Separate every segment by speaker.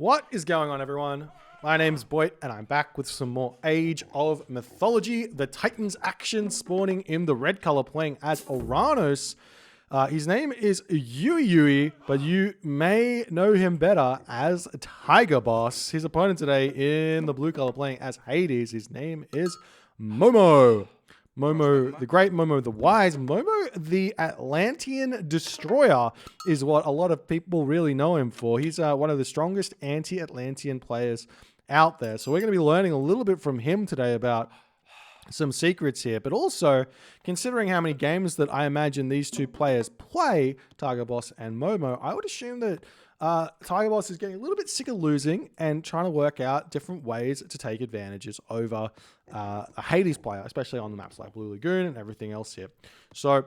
Speaker 1: What is going on, everyone? My name's Boit, and I'm back with some more Age of Mythology. The Titans action spawning in the red color, playing as Oranos. His name is Yui, but you may know him better as Tigerboss. His opponent today in the blue color, playing as Hades. His name is Momo. Momo, the great Momo, the wise Momo, the Atlantean destroyer is what a lot of people really know him for. He's one of the strongest anti-Atlantean players out there. So we're going to be learning a little bit from him today about some secrets here, but also considering how many games that I imagine these two players play, Tigerboss and Momo, I would assume that Tigerboss is getting a little bit sick of losing and trying to work out different ways to take advantages over a Hades player, especially on the maps like Blue Lagoon and everything else here. So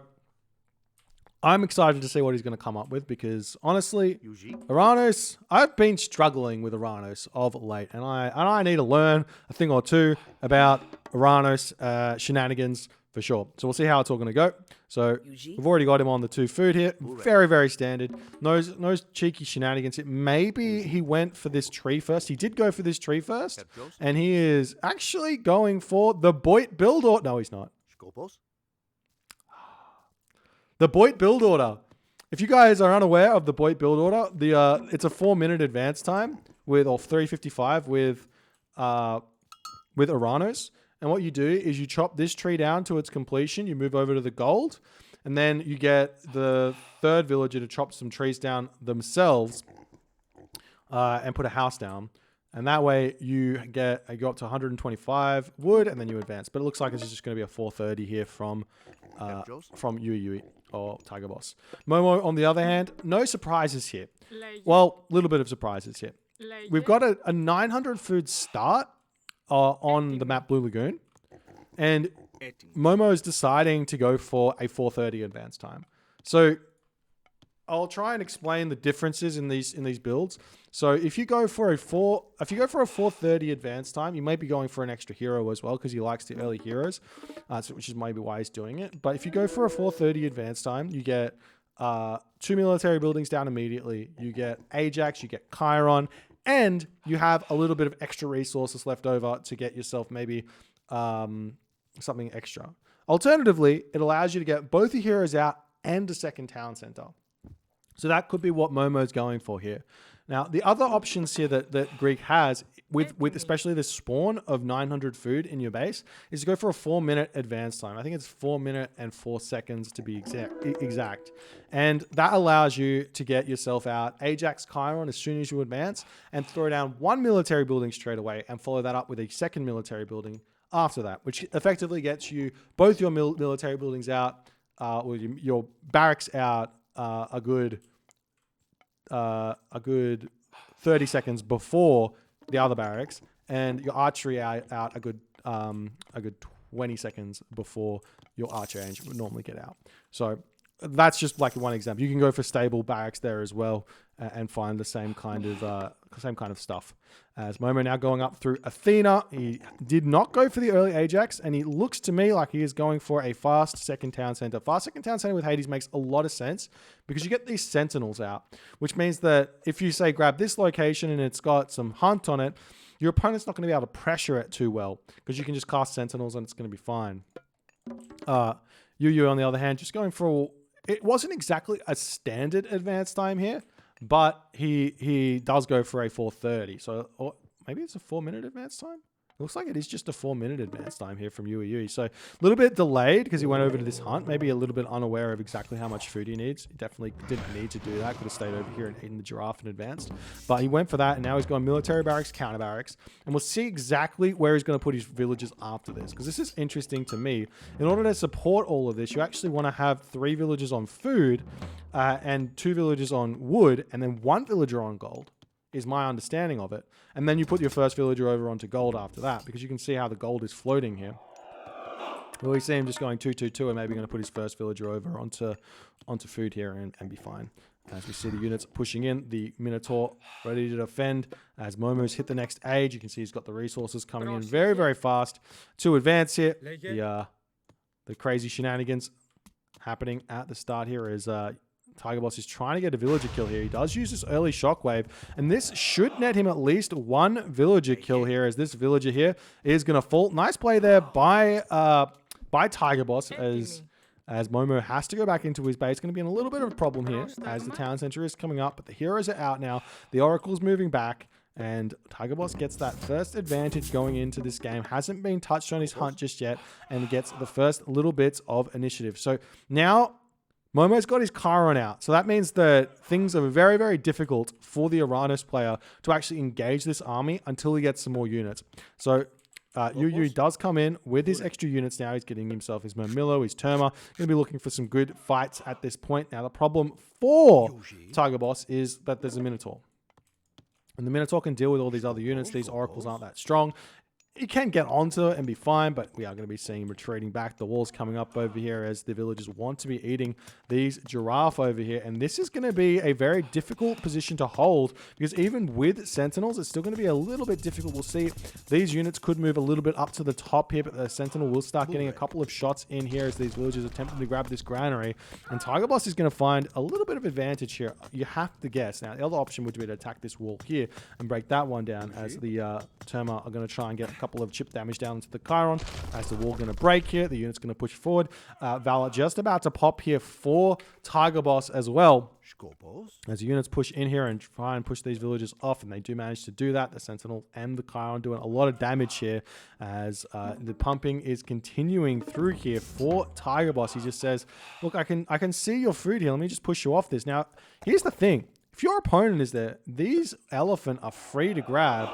Speaker 1: I'm excited to see what he's going to come up with because honestly, Oranos, I've been struggling with Oranos of late, and I need to learn a thing or two about Oranos shenanigans for sure. So we'll see how it's all going to go. So we've already got him on the 2 food here. Very, very standard. No cheeky shenanigans. Maybe he went for this tree first. He did go for this tree first. And he is actually going for the Boit build order. No, he's not. The Boit build order. If you guys are unaware of the Boit build order, it's a 4-minute advance time with, or 3:55 with Oranos. And what you do is you chop this tree down to its completion. You move over to the gold, and then you get the 3rd villager to chop some trees down themselves and put a house down. And that way you go up to 125 wood, and then you advance. But it looks like it's just going to be a 430 here from Yui or Tigerboss. Momo, on the other hand, no surprises here. Well, a little bit of surprises here. We've got a 900 food start on the map Blue Lagoon, and Momo is deciding to go for a 430 advance time. So I'll try and explain the differences in these builds. So if you go for a 430 advance time, you may be going for an extra hero as well because he likes the early heroes, which is maybe why he's doing it. But if you go for a 430 advance time, you get 2 military buildings down immediately. You get Ajax, you get Chiron, and you have a little bit of extra resources left over to get yourself maybe something extra. Alternatively, it allows you to get both your heroes out and a second town center. So that could be what Momo's going for here. Now, the other options here that Greek has, with especially this spawn of 900 food in your base, is to go for a 4-minute advance time. I think it's 4 minutes and 4 seconds to be exact. And that allows you to get yourself out Ajax Chiron as soon as you advance and throw down 1 military building straight away and follow that up with a 2nd military building after that, which effectively gets you both your military buildings out, or your barracks out a good 30 seconds before the other barracks, and your archery out a good 20 seconds before your archer engine would normally get out. So that's just like one example. You can go for stable barracks there as well and find the same kind of stuff. As Momo now going up through Athena, he did not go for the early Ajax, and he looks to me like he is going for a fast second town center. Fast second town center with Hades makes a lot of sense because you get these sentinels out, which means that if you say grab this location and it's got some hunt on it, your opponent's not going to be able to pressure it too well because you can just cast sentinels and it's going to be fine. Yu on the other hand, just going for, it wasn't exactly a standard advance time here, but he does go for a 430. So, or maybe it's a 4-minute advance time. It looks like it is just a 4-minute advance time here from Yui. So a little bit delayed because he went over to this hunt. Maybe a little bit unaware of exactly how much food he needs. He definitely didn't need to do that. Could have stayed over here and eaten the giraffe and advanced. But he went for that, and now he's going military barracks, counter barracks. And we'll see exactly where he's going to put his villages after this, because this is interesting to me. In order to support all of this, you actually want to have 3 villages on food and 2 villages on wood, and then 1 villager on gold, is my understanding of it. And then you put your first villager over onto gold after that, because you can see how the gold is floating here. Well, we see him just going 2-2-2 and maybe going to put his first villager over onto food here and be fine. As we see the units pushing in, the Minotaur ready to defend. As Momo's hit the next age, you can see he's got the resources coming in very, very fast to advance here. The crazy shenanigans happening at the start here is Tigerboss is trying to get a villager kill here. He does use this early shockwave, and this should net him at least one villager kill here, as this villager here is going to fall. Nice play there by Tigerboss, as Momo has to go back into his base. Going to be in a little bit of a problem here as the town center is coming up, but the heroes are out now. The Oracle's moving back, and Tigerboss gets that first advantage going into this game. Hasn't been touched on his hunt just yet, and gets the first little bits of initiative. So now Momo's got his Chiron out. So that means that things are very, very difficult for the Oranos player to actually engage this army until he gets some more units. So Yu does come in with his extra units now. He's getting himself his Murmillo, his Terma. Going to be looking for some good fights at this point. Now, the problem for Tigerboss is that there's a Minotaur. And the Minotaur can deal with all these other units. These Oracles aren't that strong. He can get onto it and be fine, but we are going to be seeing him retreating back. The wall's coming up over here as the villagers want to be eating these giraffe over here. And this is going to be a very difficult position to hold, because even with sentinels, it's still going to be a little bit difficult. We'll see these units could move a little bit up to the top here, but the sentinel will start getting a couple of shots in here as these villagers attempt to grab this granary. And Tigerboss is going to find a little bit of advantage here. You have to guess. Now, the other option would be to attack this wall here and break that one down, as the Terma are going to try and get a couple of chip damage down into the Chiron. As the wall going to break here, the unit's going to push forward. Valor just about to pop here for Tigerboss as well, as the units push in here and try and push these villagers off, and they do manage to do that. The Sentinel and the Chiron doing a lot of damage here, as the pumping is continuing through here for Tigerboss. He just says, look, I can see your food here. Let me just push you off this. Now, here's the thing. If your opponent is there, these elephant are free to grab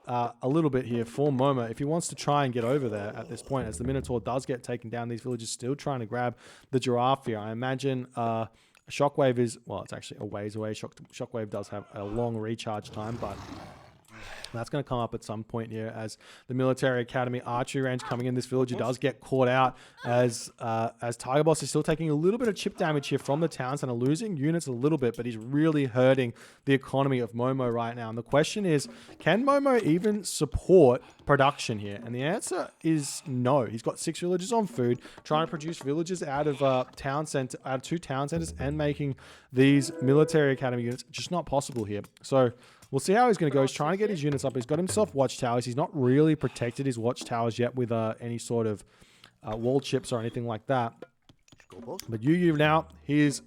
Speaker 1: a little bit here for Momo if he wants to try and get over there at this point, as the Minotaur does get taken down. These villagers still trying to grab the giraffe here. I imagine Shockwave is, well, it's actually a ways away. Shockwave does have a long recharge time, but that's going to come up at some point here as the Military Academy archery range coming in. This villager does get caught out as Tigerboss is still taking a little bit of chip damage here from the town center, losing units a little bit, but he's really hurting the economy of Momo right now. And the question is, can Momo even support production here? And the answer is no. He's got 6 villagers on food, trying to produce villagers out of out of 2 town centers, and making these Military Academy units just not possible here. So we'll see how he's going to go. He's trying to get his units up. He's got himself watchtowers. He's not really protected his watchtowers yet with any sort of wall chips or anything like that. But Yu now, he's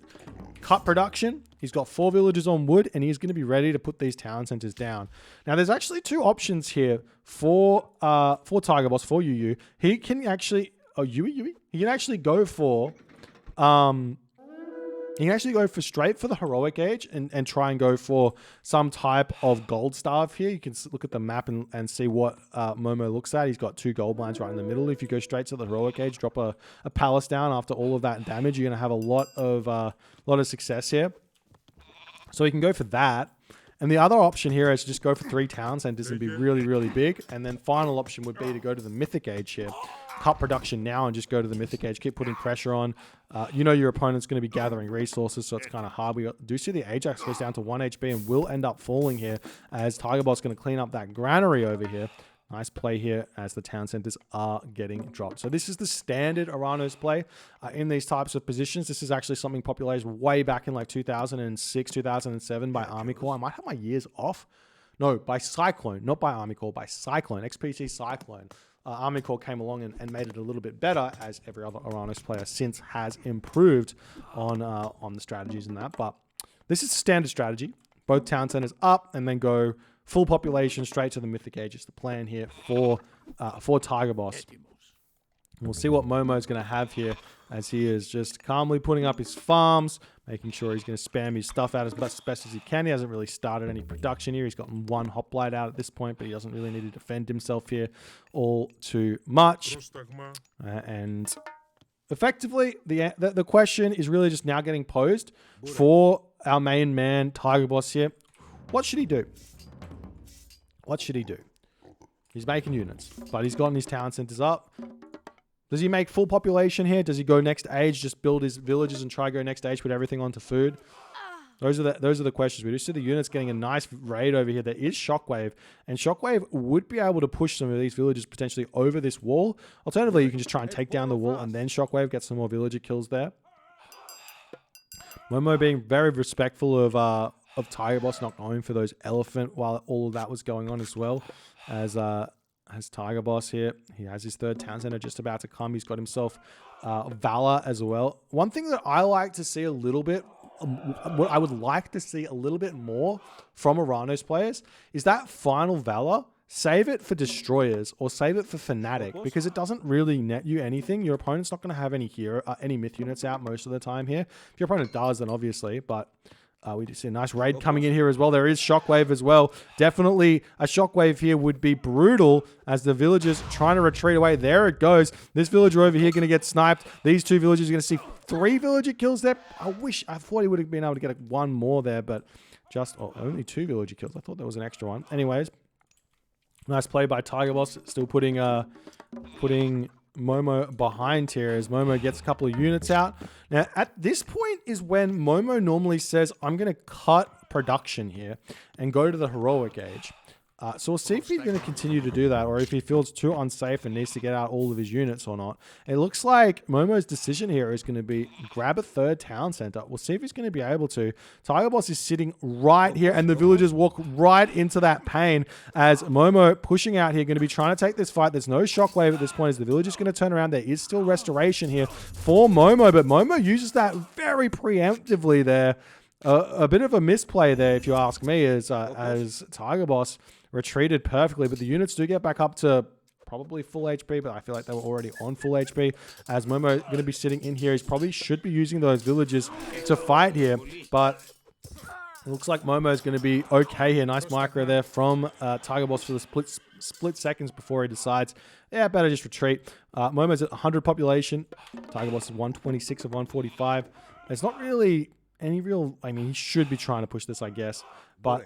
Speaker 1: cut production. He's got 4 villagers on wood, and he's going to be ready to put these town centers down. Now, there's actually 2 options here for Tigerboss, for Yu. He can actually, he can actually go for straight for the heroic age and try and go for some type of gold staff here. You can look at the map and see what Momo looks at. He's got 2 gold mines right in the middle. If you go straight to the heroic age, drop a palace down after all of that damage, you're going to have a lot of success here. So you can go for that. And the other option here is just go for 3 town centers and be really, really big. And then final option would be to go to the mythic age here. Cut production now and just go to the mythic age. Keep putting pressure on. Your opponent's going to be gathering resources, so it's kind of hard. We do see the Ajax goes down to 1 HP and will end up falling here, as Tigerboss going to clean up that granary over here. Nice play here as the town centers are getting dropped. So this is the standard Oranos play in these types of positions. This is actually something popularized way back in like 2006, 2007 by Army Corps. I might have my years off. No, by Cyclone, not by Army Corps, by Cyclone, XPC Cyclone. Army Corps came along and made it a little bit better, as every other Oranos player since has improved on the strategies and that. But this is standard strategy. Both town centers up and then go full population straight to the mythic age is the plan here for Tigerboss. We'll see what Momo is going to have here, as he is just calmly putting up his farms, making sure he's going to spam his stuff out as best as he can. He hasn't really started any production here. He's gotten 1 hoplite out at this point, but he doesn't really need to defend himself here all too much. And effectively, the question is really just now getting posed for our main man, Tigerboss here. What should he do? What should he do? He's making units, but he's gotten his town centers up. Does he make full population here? Does he go next age, just build his villages and try to go next age, put everything onto food? Those are the questions. We do see the units getting a nice raid over here. There is Shockwave, and Shockwave would be able to push some of these villages potentially over this wall. Alternatively, you can just try and take down the wall and then Shockwave, get some more villager kills there. Momo being very respectful of Tigerboss, not going for those elephant while all of that was going on as well. As Tigerboss here, he has his third town center just about to come. He's got himself Valor as well. One thing that I like to see a little bit, what I would like to see a little bit more from Oranos players is that final Valor. Save it for Destroyers or save it for Fnatic because it doesn't really net you anything. Your opponent's not going to have any myth units out most of the time here. If your opponent does, then obviously, but we do see a nice raid coming in here as well. There is Shockwave as well. Definitely a Shockwave here would be brutal as the villagers trying to retreat away. There it goes. This villager over here going to get sniped. These two villagers are going to see 3 villager kills there. I thought he would have been able to get one more there, but just only 2 villager kills. I thought there was an extra one. Anyways. Nice play by Tigerboss, still putting Momo behind here as Momo gets a couple of units out. Now, at this point is when Momo normally says, I'm going to cut production here and go to the heroic age. So we'll see if he's going to continue to do that or if he feels too unsafe and needs to get out all of his units or not. It looks like Momo's decision here is going to be grab a third town center. We'll see if he's going to be able to. Tigerboss is sitting right here and the villagers walk right into that pain as Momo pushing out here, going to be trying to take this fight. There's no shockwave at this point as the villagers going to turn around. There is still restoration here for Momo, but Momo uses that very preemptively there. A bit of a misplay there, if you ask me, as Tigerboss retreated perfectly, but the units do get back up to probably full HP, but I feel like they were already on full HP. As Momo going to be sitting in here, he probably should be using those villagers to fight here, but it looks like Momo is going to be okay here. Nice micro there from Tigerboss for the split seconds before he decides, yeah, better just retreat. Momo's at 100 population. Tigerboss is 126 of 145. There's not really any real, I mean, he should be trying to push this, I guess, but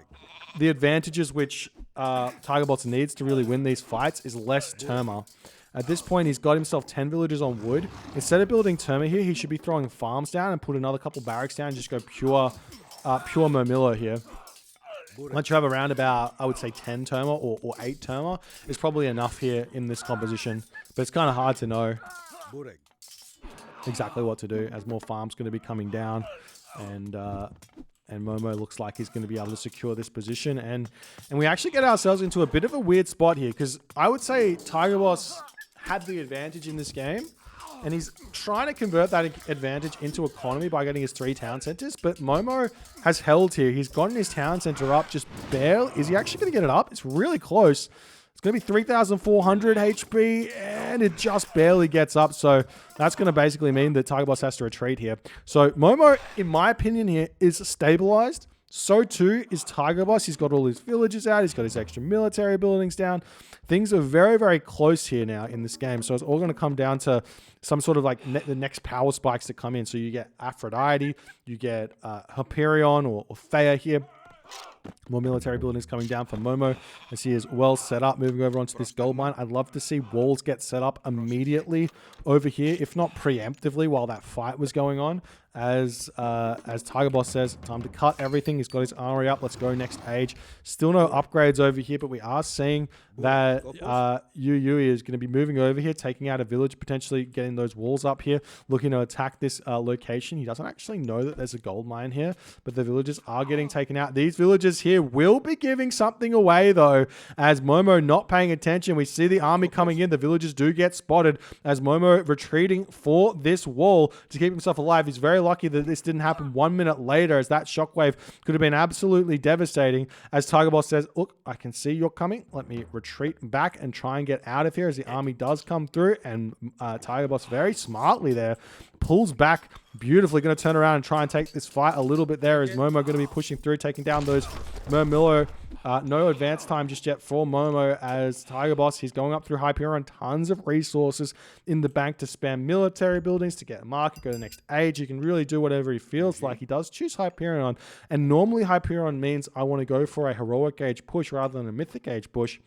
Speaker 1: the advantages which Tigerboss needs to really win these fights is less Terma. At this point, he's got himself 10 villagers on wood. Instead of building Terma here, he should be throwing farms down and put another couple barracks down and just go pure Murmillo here. Once you have around about, I would say 10 Terma or 8 Terma is probably enough here in this composition, but it's kind of hard to know exactly what to do as more farms going to be coming down. And Momo looks like he's going to be able to secure this position. And we actually get ourselves into a bit of a weird spot here because I would say Tigerboss had the advantage in this game. And he's trying to convert that advantage into economy by getting his 3 town centers. But Momo has held here. He's gotten his town center up just barely. Is he actually going to get it up? It's really close. It's going to be 3,400 HP, and it just barely gets up. So that's going to basically mean that Tigerboss has to retreat here. So Momo, in my opinion here, is stabilized. So too is Tigerboss. He's got all his villages out. He's got his extra military buildings down. Things are very, very close here now in this game. So it's all going to come down to some sort of like the next power spikes to come in. So you get Aphrodite, you get Hyperion or Thea here. More military buildings coming down for Momo as he is well set up. Moving over onto this gold mine. I'd love to see walls get set up immediately over here, if not preemptively while that fight was going on. As Tigerboss says, time to cut everything. He's got his armory up. Let's go next age. Still no upgrades over here, but we are seeing that Yui is going to be moving over here, taking out a village, potentially getting those walls up here, looking to attack this location. He doesn't actually know that there's a gold mine here, but the villagers are getting taken out. These villagers here will be giving something away, though, as Momo not paying attention. We see the army coming in. The villagers do get spotted as Momo retreating for this wall to keep himself alive. He's very lucky that this didn't happen 1 minute later, as that shockwave could have been absolutely devastating. As Tigerboss says, look, I can see you're coming. Let me retreat back and try and get out of here as the army does come through. And Tigerboss very smartly there pulls back beautifully. Going to turn around and try and take this fight a little bit there as Momo going to be pushing through, taking down those Murmillo. No advance time just yet for Momo as Tigerboss. He's going up through Hyperion. Tons of resources in the bank to spam military buildings, to get a market, go to the next age. He can really do whatever he feels like. He does choose Hyperion. And normally Hyperion means I want to go for a heroic age push rather than a mythic age push.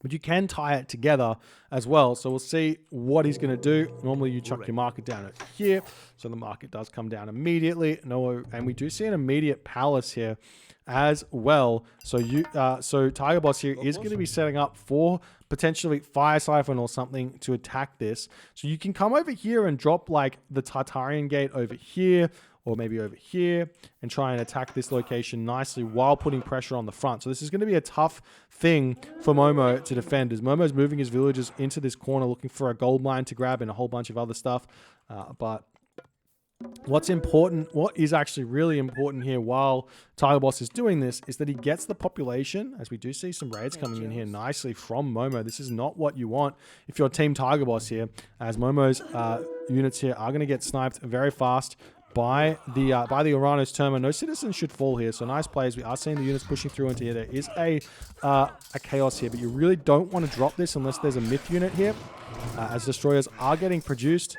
Speaker 1: But you can tie it together as well. So we'll see what he's going to do. Normally you chuck your market down at here. So the market does come down immediately. And we do see an immediate palace here as well. So Tigerboss here is going to be setting up for potentially Fire Siphon or something to attack this. So you can come over here and drop like the Tartarian Gate over here, or maybe over here, and try and attack this location nicely while putting pressure on the front. So this is going to be a tough thing for Momo to defend, as Momo's moving his villagers into this corner looking for a gold mine to grab and a whole bunch of other stuff. But what's important, what is actually really important here while Tigerboss is doing this, is that he gets the population, as we do see some raids coming in here nicely from Momo. This is not what you want if you're Team Tigerboss here, as Momo's units here are going to get sniped very fast by the Oranos Terma. No citizens should fall here, so nice plays. We are seeing the units pushing through into here. There is a chaos here, but you really don't want to drop this unless there's a myth unit here, as destroyers are getting produced.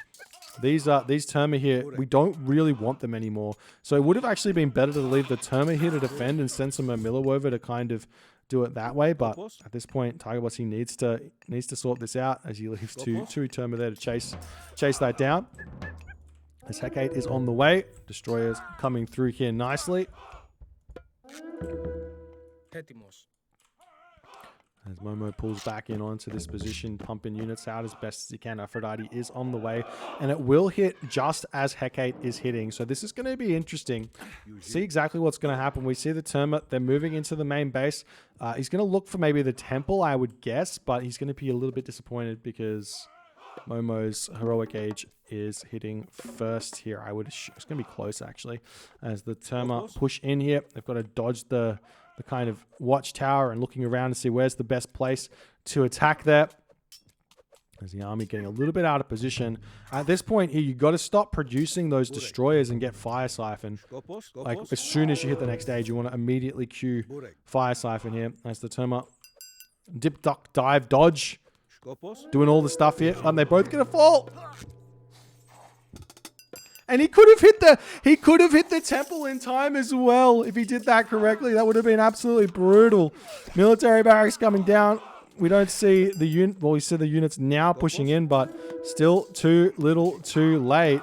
Speaker 1: These Terma here, we don't really want them anymore. So it would have actually been better to leave the Terma here to defend and send some Milo over to kind of do it that way. But at this point, Tigerboss, he needs to sort this out, as he leaves two Terma there to chase that down. As Hecate is on the way, destroyers coming through here nicely. As Momo pulls back in onto this position, pumping units out as best as he can. Aphrodite is on the way, and it will hit just as Hecate is hitting. So this is going to be interesting. See exactly what's going to happen. We see the Terma, they're moving into the main base. He's going to look for maybe the temple, I would guess, but he's going to be a little bit disappointed because Momo's heroic age is hitting first here. It's going to be close, actually, as the Terma push in here. They've got to dodge the kind of watchtower and looking around to see where's the best place to attack there. As the army getting a little bit out of position. At this point here, you got to stop producing those destroyers and get Fire Siphon. Like, as soon as you hit the next stage, you want to immediately queue Fire Siphon here. As the Terma dip, duck, dive, dodge. Doing all the stuff here. And they're both going to fall. And he could have hit the temple in time as well if he did that correctly. That would have been absolutely brutal. Military barracks coming down. We don't see the unit. Well, we see the units now pushing in, but still too little, too late.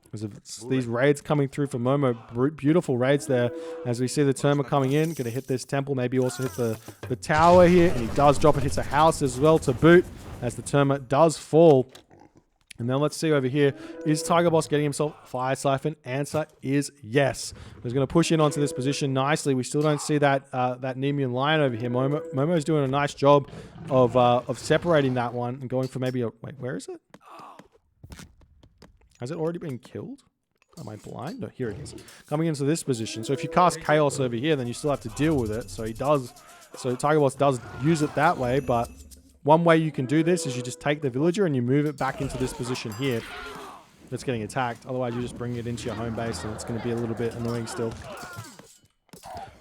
Speaker 1: Because of these raids coming through for Momo. Beautiful raids there. As we see the Terma coming in, going to hit this temple. Maybe also hit the tower here. And he does drop it. Hits a house as well to boot. As the Terma does fall. And then let's see over here. Is Tigerboss getting himself Fire Siphon? Answer is yes. He's going to push in onto this position nicely. We still don't see that Nemean Lion over here. Momo's doing a nice job of separating that one and going for maybe a... Wait, where is it? Has it already been killed? Am I blind? No, here it is. Coming into this position. So if you cast Chaos over here, then you still have to deal with it. So he does... So Tigerboss does use it that way, but... One way you can do this is you just take the villager and you move it back into this position here that's getting attacked. Otherwise, you just bring it into your home base and it's going to be a little bit annoying still.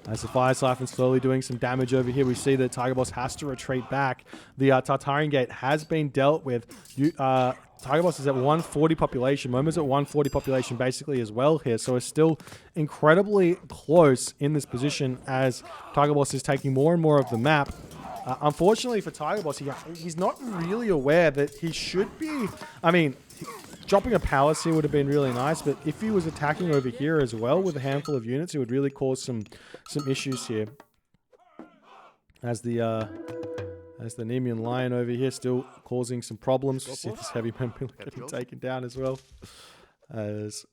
Speaker 1: As the Fire Siphon slowly doing some damage over here, we see that Tigerboss has to retreat back. The Tartarian Gate has been dealt with. Tigerboss is at 140 population. Momo's at 140 population basically as well here. So it's still incredibly close in this position as Tigerboss is taking more and more of the map. Unfortunately for Tigerboss, he's not really aware that he should be... I mean, dropping a palace here would have been really nice, but if he was attacking over here as well with a handful of units, it would really cause some issues here. As the Nemean Lion over here still causing some problems. We see this heavy member getting taken down as well. As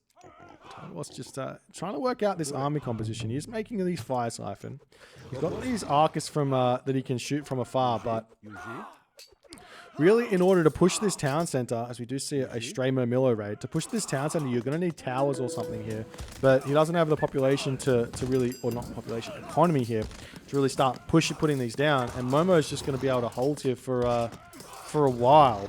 Speaker 1: Tigerboss just trying to work out this army composition. He's making these Fire Siphon. He's got these Arcus from that he can shoot from afar, but really in order to push this town center, as we do see a stray Mermillo raid, to push this town center, you're going to need towers or something here. But he doesn't have the population to really, or not population, economy here, to really start putting these down. And Momo is just going to be able to hold here for a while.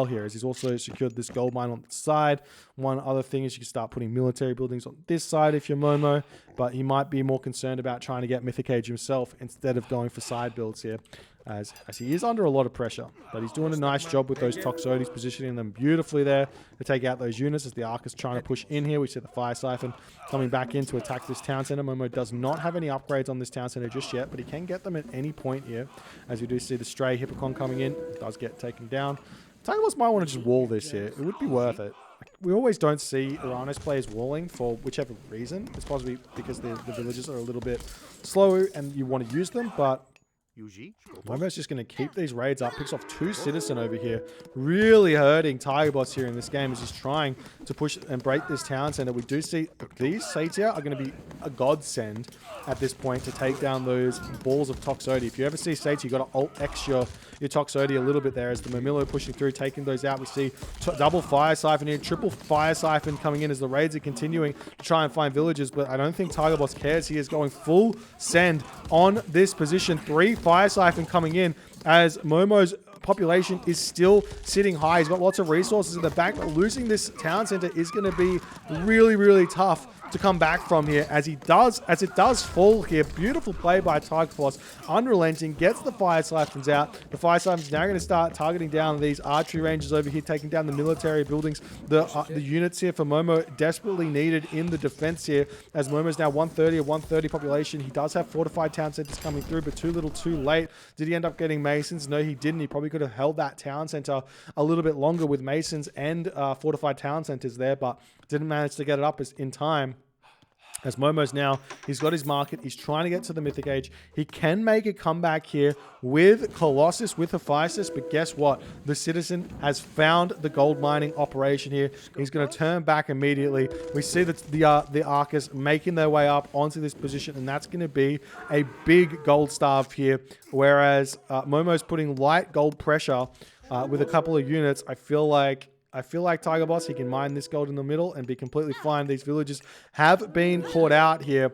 Speaker 1: Here, as he's also secured this gold mine on the side. One other thing is you can start putting military buildings on this side if you're Momo, but he might be more concerned about trying to get Mythic Age himself instead of going for side builds here, as he is under a lot of pressure. But he's doing a nice job with those Toxotes, positioning them beautifully there to take out those units as the Ark is trying to push in here. We see the Fire Siphon coming back in to attack this town center. Momo does not have any upgrades on this town center just yet, but he can get them at any point here, as we do see the stray Hippocon coming in. It does get taken down. Tigerboss might want to just wall this here. It would be worth it. We always don't see Oranos players walling for whichever reason. It's possibly because the villagers are a little bit slow and you want to use them, but Momo's just going to keep these raids up. Picks off 2 citizen over here. Really hurting Tigerboss here in this game as he's trying to push and break this town center. We do see these Satyr are going to be a godsend at this point to take down those balls of Toxote. If you ever see Satyr, you've got to Alt-X your Toxote a little bit there as the Momillo pushing through, taking those out. We see double Fire Siphon here, triple Fire Siphon coming in as the raids are continuing to try and find villages, but I don't think Tigerboss cares. He is going full send on this position. 3 Fire Siphon coming in as Momo's population is still sitting high. He's got lots of resources in the back, but losing this town center is going to be really, really tough to come back from here as it does fall here. Beautiful play by Tigerboss, unrelenting, gets the Fire Siphons out. The Fire Siphons now going to start targeting down these archery ranges over here, taking down the military buildings, the units here for Momo, desperately needed in the defense here as Momo's now 130 or 130 population. He does have fortified town centers coming through, but too little too late. Did he end up getting Masons? No, he didn't. He probably could have held that town center a little bit longer with Masons and fortified town centers there, but didn't manage to get it up in time. As Momo's now, he's got his market. He's trying to get to the Mythic Age. He can make a comeback here with Colossus, with Hephaestus, but guess what? The Citizen has found the gold mining operation here. He's going to turn back immediately. We see that the Arcus making their way up onto this position, and that's going to be a big gold starve here, whereas Momo's putting light gold pressure with a couple of units. I feel like Tigerboss, he can mine this gold in the middle and be completely fine. These villagers have been caught out here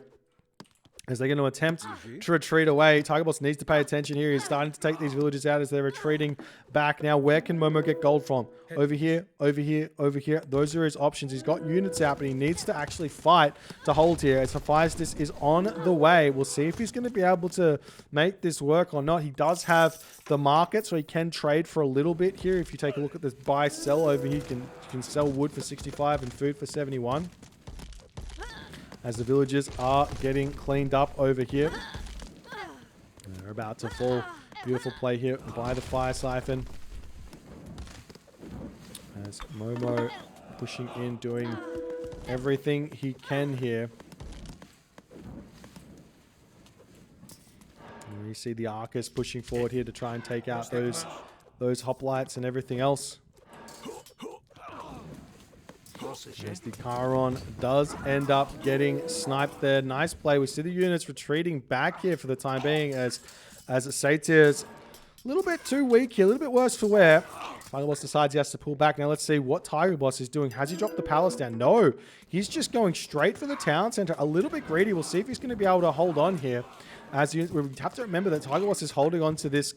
Speaker 1: as they're going to attempt to retreat away. Tigerboss needs to pay attention here. He's starting to take these villagers out as they're retreating back. Now, where can Momo get gold from? Over here, over here, over here. Those are his options. He's got units out, but he needs to actually fight to hold here. As Hephaestus is on the way. We'll see if he's going to be able to make this work or not. He does have the market, so he can trade for a little bit here. If you take a look at this buy-sell over here, you can sell wood for 65 and food for 71. As the villagers are getting cleaned up over here. And they're about to fall. Beautiful play here by the Fire Siphon. As Momo pushing in, doing everything he can here. And you see the Arcus pushing forward here to try and take out those hoplites and everything else. Yes, the Chiron does end up getting sniped there. Nice play. We see the units retreating back here for the time being as Satyr's a little bit too weak here, a little bit worse for wear. Tigerboss decides he has to pull back. Now let's see what Tigerboss is doing. Has he dropped the palace down? No. He's just going straight for the town center. A little bit greedy. We'll see if he's going to be able to hold on here. As we have to remember that Tigerboss is holding on to this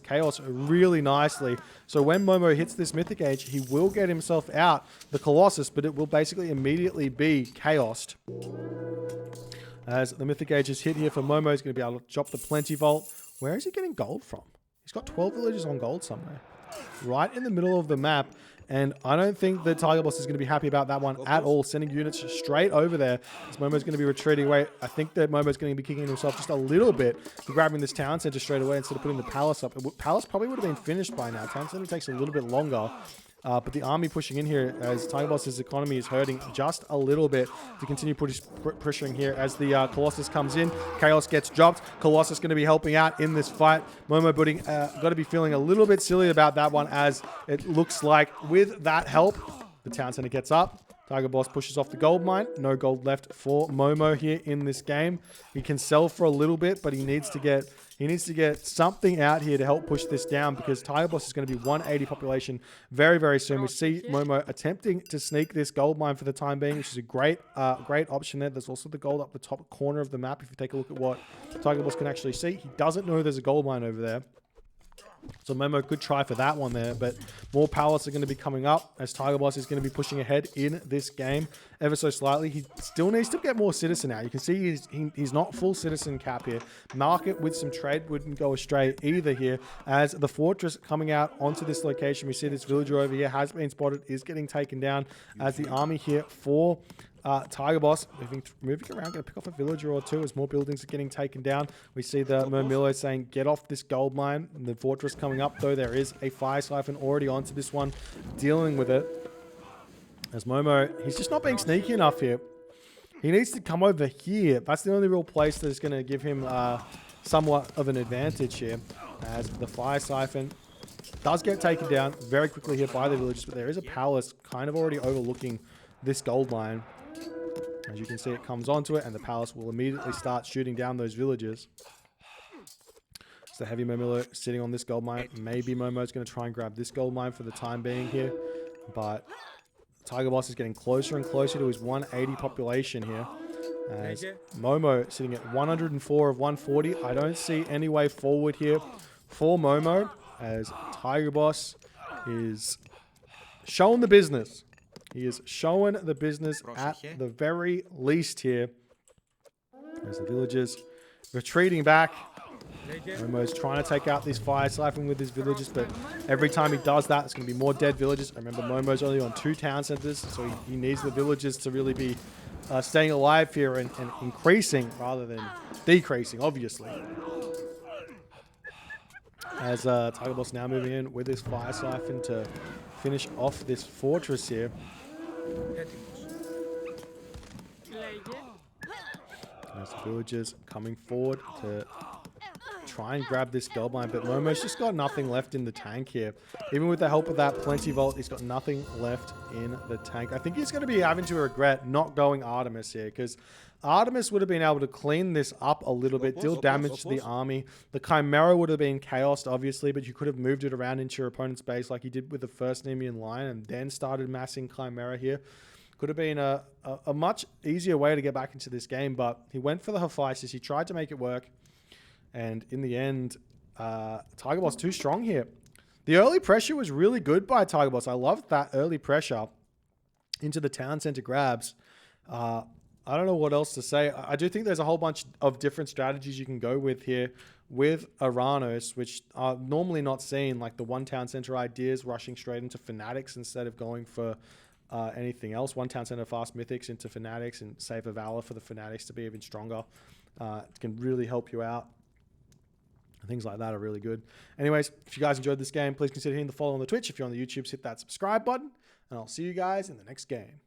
Speaker 1: chaos really nicely. So when Momo hits this Mythic Age, he will get himself out the Colossus, but it will basically immediately be chaosed. As the Mythic Age is hit here for Momo, he's going to be able to drop the Plenty Vault. Where is he getting gold from? He's got 12 villages on gold somewhere. Right in the middle of the map. And I don't think that Tigerboss is going to be happy about that one at all. Sending units straight over there. As Momo's going to be retreating away. I think that Momo's going to be kicking himself just a little bit for grabbing this town center straight away instead of putting the palace up. Palace probably would have been finished by now. Town center takes a little bit longer. But the army pushing in here as Tigerboss's economy is hurting just a little bit to continue pressuring here as the Colossus comes in. Chaos gets dropped. Colossus going to be helping out in this fight. Momo got to be feeling a little bit silly about that one as it looks like with that help, the town center gets up. Tigerboss pushes off the gold mine. No gold left for Momo here in this game. He can sell for a little bit, but he needs to get something out here to help push this down because Tigerboss is going to be 180 population very, very soon. We see Momo attempting to sneak this gold mine for the time being, which is a great option there. There's also the gold up the top corner of the map. If you take a look at what Tigerboss can actually see, he doesn't know there's a gold mine over there. So Momo could try for that one there, but more palace are going to be coming up as Tigerboss is going to be pushing ahead in this game ever so slightly. He still needs to get more citizen out. You can see he's not full citizen cap here. Market with some trade wouldn't go astray either here as the fortress coming out onto this location. We see this villager over here has been spotted, is getting taken down as the army here for Tigerboss moving around, going to pick off a villager or two as more buildings are getting taken down. We see the Momillo saying, get off this gold mine. And the fortress coming up, though, there is a Fire Siphon already onto this one, dealing with it. As Momo, he's just not being sneaky enough here. He needs to come over here. That's the only real place that is going to give him somewhat of an advantage here, as the Fire Siphon does get taken down very quickly here by the villagers, but there is a palace kind of already overlooking this gold mine. As you can see, it comes onto it, and the palace will immediately start shooting down those villagers. So Heavy Momo sitting on this gold mine. Maybe Momo's going to try and grab this gold mine for the time being here, but Tigerboss is getting closer and closer to his 180 population here. As Momo sitting at 104 of 140. I don't see any way forward here for Momo, as Tigerboss is showing the business. He is showing the business at the very least here. As the villagers retreating back. Momo's trying to take out this Fire Siphon with his villagers, but every time he does that, it's going to be more dead villagers. Remember, Momo's only on 2 town centers, so he needs the villagers to really be staying alive here and increasing rather than decreasing, obviously. As Tigerboss now moving in with his Fire Siphon to finish off this fortress here. As the villagers coming forward to try and grab this gold mine, but Momo's just got nothing left in the tank here. Even with the help of that Plenty Vault, he's got nothing left in the tank. I think he's going to be having to regret not going Artemis here, because Artemis would have been able to clean this up a little bit, deal damage to the army. The Chimera would have been chaosed, obviously, but you could have moved it around into your opponent's base like you did with the first Nemean line and then started massing Chimera here. Could have been a much easier way to get back into this game, but he went for the Hephaestus. He tried to make it work. And in the end, Tigerboss too strong here. The early pressure was really good by Tigerboss. I loved that early pressure into the town center grabs. I don't know what else to say. I do think there's a whole bunch of different strategies you can go with here with Oranos, which are normally not seen, like the one town center ideas, rushing straight into Fanatics instead of going for anything else. One town center fast Mythics into Fanatics and save a Valor for the Fanatics to be even stronger. It can really help you out. Things like that are really good. Anyways, if you guys enjoyed this game, please consider hitting the follow on the Twitch. If you're on the YouTube, hit that subscribe button. And I'll see you guys in the next game.